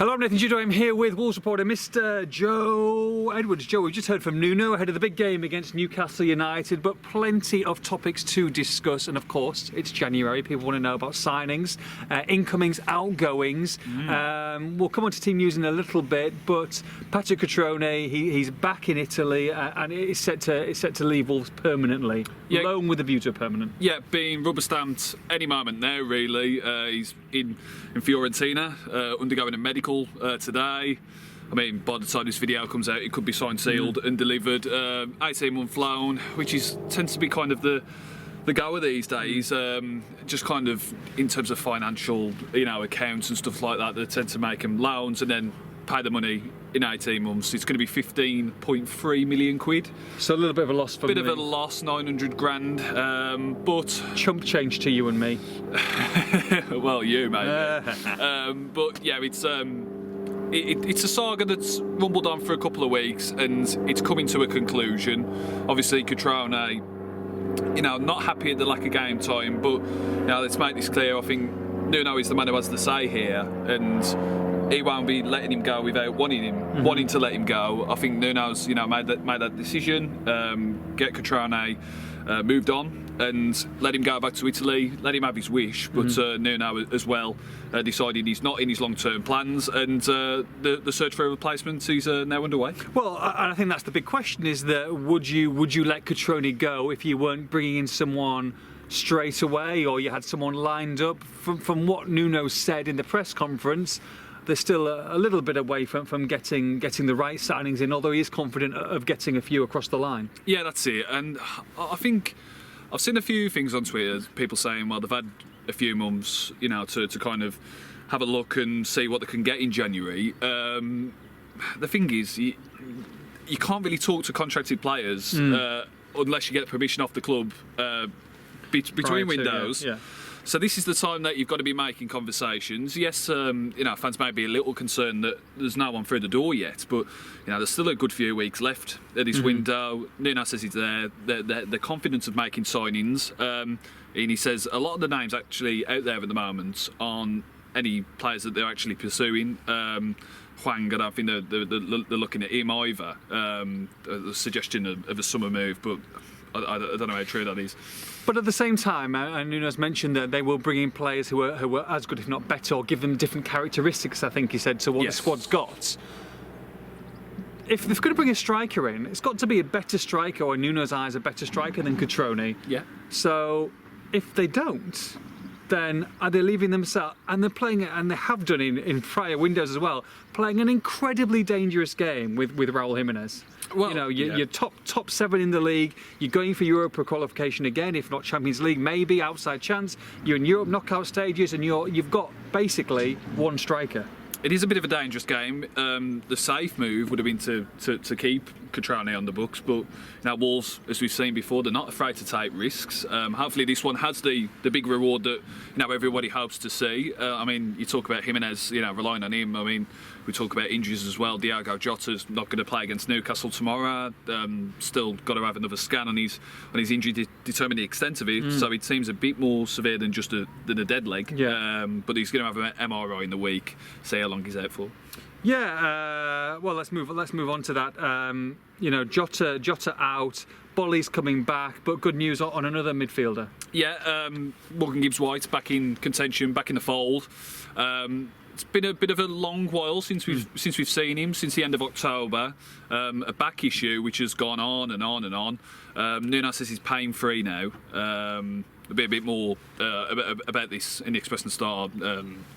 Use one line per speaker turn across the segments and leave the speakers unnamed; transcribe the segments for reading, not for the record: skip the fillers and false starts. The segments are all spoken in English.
Hello, I'm Nathan Judo. I'm here with Wolves reporter Mr. Joe Edwards. Joe, we've just heard from Nuno ahead of the big game against Newcastle United, but plenty of topics to discuss. And of course, it's January. People want to know about signings, incomings, outgoings. We'll come on to team news in a little bit, but Patrick Cutrone, he's back in Italy and it's set to leave Wolves permanently.
Yeah.
Loan with a view to permanent.
Yeah, being rubber stamped any moment now, really. He's in Fiorentina, undergoing a medical today. I mean, by the time this video comes out, it could be signed, sealed and delivered. 18-month loan, which tends to be kind of the goer these days. Just kind of in terms of financial, accounts and stuff like that, they tend to make them loans and then pay the money in 18 months. It's going to be 15.3 million quid.
So a little bit of a loss for me.
Bit of a loss, 900 grand. But
chump change to you and me.
Well, you maybe. But yeah, it's a saga that's rumbled on for a couple of weeks, and it's coming to a conclusion. Obviously, Cutrone, not happy at the lack of game time, but let's make this clear. I think Nuno is the man who has the say here, and he won't be letting him go without wanting to let him go. I think Nuno's made that decision. Get Cutrone moved on and let him go back to Italy. Let him have his wish. But Nuno as well decided he's not in his long-term plans, and the search for a replacement is now underway.
Well, I think that's the big question: is that would you let Cutrone go if you weren't bringing in someone straight away, or you had someone lined up? From what Nuno said in the press conference, they're still a little bit away from getting the right signings in, although he is confident of getting a few across the line.
Yeah, that's it. And I think I've seen a few things on Twitter, people saying, well, they've had a few months, to kind of have a look and see what they can get in January. The thing is, you can't really talk to contracted players unless you get permission off the club between windows. Yeah. So this is the time that you've got to be making conversations. Yes, fans may be a little concerned that there's no one through the door yet, but there's still a good few weeks left at this window. Nuno says he's there. They're confident of making signings, and he says a lot of the names actually out there at the moment aren't any players that they're actually pursuing. Hwang, I don't think they're looking at him either. The suggestion of a summer move, but I don't know how true that is.
But at the same time, Nuno's mentioned that they will bring in players who are as good, if not better, or give them different characteristics, I think he said, to what the squad's got. If they're going to bring a striker in, it's got to be a better striker, or in Nuno's eyes, a better striker than Cutrone.
Yeah.
So if they don't, then are they leaving themselves? And they're playing, and they have done in prior windows as well, playing an incredibly dangerous game with Raúl Jiménez. Well, you're top 7 in the league. You're going for Europa qualification again, if not Champions League, maybe outside chance. You're in Europe knockout stages, and you've got basically one striker.
It is a bit of a dangerous game. The safe move would have been to keep Cutrone on the books, but Wolves, as we've seen before, they're not afraid to take risks. Hopefully this one has the big reward that everybody hopes to see. You talk about Jimenez, relying on him. We talk about injuries as well. Diogo Jota's not going to play against Newcastle tomorrow. Still got to have another scan on his injury to determine the extent of it. So it seems a bit more severe than just a dead leg.
Yeah.
But he's going to have an MRI in the week. See how long he's out for.
Yeah. Well, let's move on to that. Jota out. Bolly's coming back, but good news on another midfielder.
Yeah. Morgan Gibbs-White back in contention, back in the fold. It's been a bit of a long while since we've seen him, since the end of October. A back issue which has gone on and on and on. Nuno says he's pain-free now. A bit more about this in the Express and Star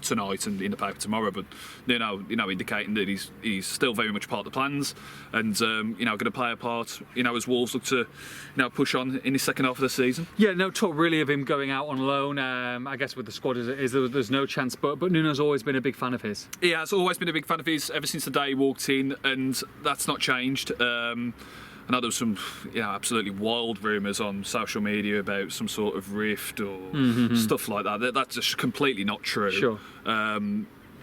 tonight and in the paper tomorrow. But Nuno, indicating that he's still very much part of the plans, and going to play a part. As Wolves look to push on in the second half of the season.
Yeah, no talk really of him going out on loan. I guess with the squad there's no chance. But Nuno's always been a big fan of his.
He has always been a big fan of his ever since the day he walked in, and that's not changed. I know there was some absolutely wild rumours on social media about some sort of rift or stuff like that. That's just completely not true.
Sure.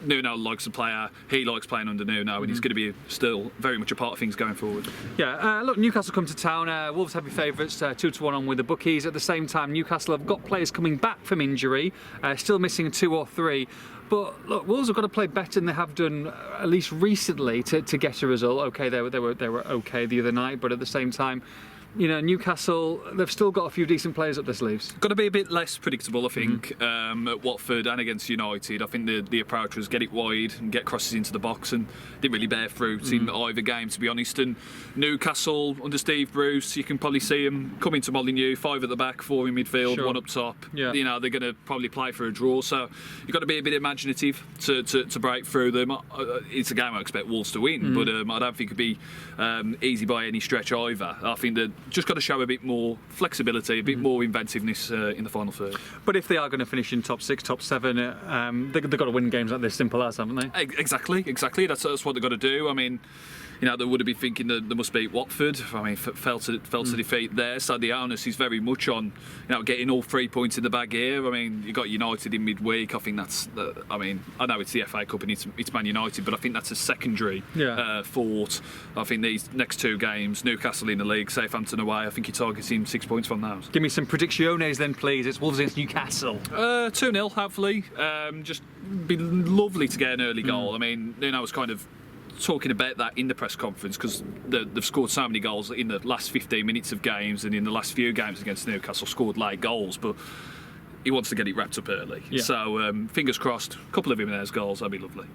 Nuno likes the player, he likes playing under Nuno, and he's going to be still very much a part of things going forward.
Yeah, look, Newcastle come to town. Wolves heavy favourites, 2-1 on with the bookies. At the same time, Newcastle have got players coming back from injury, still missing 2 or 3. But look, Wolves have got to play better than they have done, at least recently, to get a result. Okay, they were okay the other night, but at the same time, you know, Newcastle, they've still got a few decent players up their sleeves.
Got to be a bit less predictable, I think, at Watford and against United. I think the approach was get it wide and get crosses into the box, and didn't really bear fruit in either game, to be honest. And Newcastle, under Steve Bruce, you can probably see them coming to Molineux, 5 at the back, 4 in midfield,
Sure.
1 up top.
Yeah.
You know, they're going to probably play for a draw, so you've got to be a bit imaginative to break through them. It's a game I expect Wolves to win, but I don't think it'd be easy by any stretch either. I think that just got to show a bit more flexibility, a bit more inventiveness in the final third.
But if they are going to finish in top 6, top 7, they've got to win games like this, simple as, haven't they?
Exactly. That's what they've got to do. I mean, you know, they would have been thinking that they must beat Watford. I mean, fell to defeat there. So the onus is very much on, you know, getting all 3 points in the bag here. I mean, you got United in midweek. I think that's. I mean, I know it's the FA Cup and it's Man United, but I think that's a secondary thought. I think these next 2 games, Newcastle in the league, Southampton away. I think you're targeting 6 points from those.
Give me some predicciones then, please. It's Wolves against Newcastle.
2-0, hopefully. Just be lovely to get an early goal. I mean, you know, I was kind of talking about that in the press conference because they've scored so many goals in the last 15 minutes of games, and in the last few games against Newcastle scored late goals, but he wants to get it wrapped up early.
Yeah.
So fingers crossed, a couple of Jimenez goals, that'd be lovely.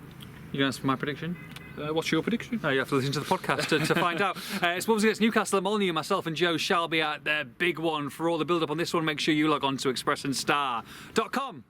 You going to ask for my prediction?
What's your prediction?
You have to listen to the podcast to find out. It's Wolves against Newcastle. Molineux, myself and Joe shall be at their big one. For all the build-up on this one, make sure you log on to expressandstar.com.